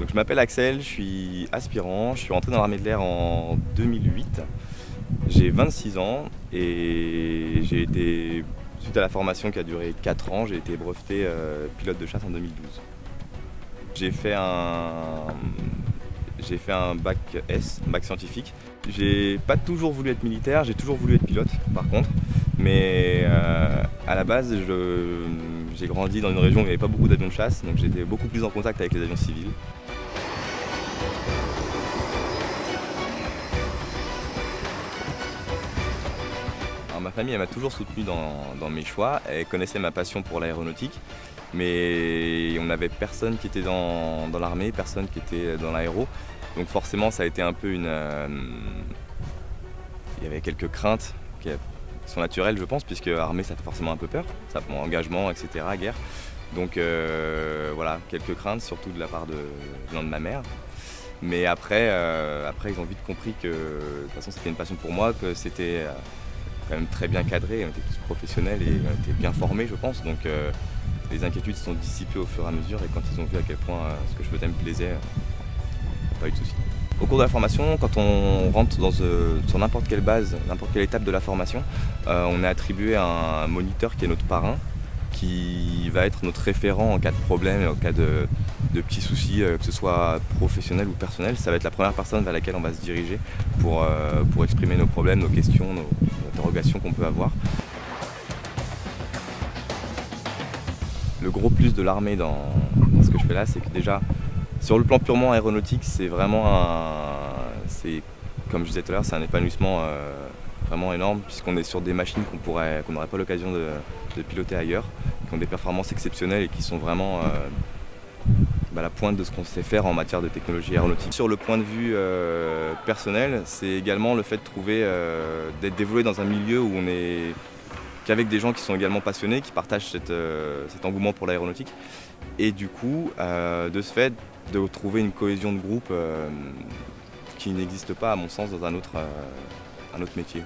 Donc, je m'appelle Axel, je suis aspirant, je suis rentré dans l'armée de l'air en 2008. J'ai 26 ans et suite à la formation qui a duré 4 ans, j'ai été breveté pilote de chasse en 2012. J'ai fait un bac S, un bac scientifique. J'ai pas toujours voulu être militaire, j'ai toujours voulu être pilote par contre. Mais à la base, j'ai grandi dans une région où il n'y avait pas beaucoup d'avions de chasse, donc j'étais beaucoup plus en contact avec les avions civils. Alors, ma famille m'a toujours soutenu dans mes choix, elle connaissait ma passion pour l'aéronautique, mais on n'avait personne qui était dans l'armée, personne qui était dans l'aéro. Donc forcément ça a été un peu il y avait quelques craintes qui sont naturelles je pense, puisque armée ça fait forcément un peu peur, ça prend engagement, etc., guerre. Donc voilà, quelques craintes, surtout de la part de ma mère. Mais après ils ont vite compris que de toute façon c'était une passion pour moi, que c'était quand même très bien cadré, on était tous professionnels et on était bien formés je pense. Donc les inquiétudes se sont dissipées au fur et à mesure, et quand ils ont vu à quel point ce que je faisais me plaisait, pas eu de soucis. Au cours de la formation, quand on rentre sur n'importe quelle base, n'importe quelle étape de la formation, on est attribué à un moniteur qui est notre parrain, qui va être notre référent en cas de problème, en cas de petits soucis, que ce soit professionnel ou personnel. Ça va être la première personne vers laquelle on va se diriger pour exprimer nos problèmes, nos questions, nos interrogations qu'on peut avoir. Le gros plus de l'armée dans ce que je fais là, c'est que déjà, sur le plan purement aéronautique, c'est vraiment comme je disais tout à l'heure, c'est un épanouissement vraiment énorme, puisqu'on est sur des machines qu'on n'aurait pas l'occasion de piloter ailleurs, qui ont des performances exceptionnelles et qui sont vraiment la pointe de ce qu'on sait faire en matière de technologie aéronautique. Sur le point de vue personnel, c'est également le fait d'être développé dans un milieu où on est qu'avec des gens qui sont également passionnés, qui partagent cet engouement pour l'aéronautique. Et du coup, de ce fait, de trouver une cohésion de groupe qui n'existe pas à mon sens dans un autre métier.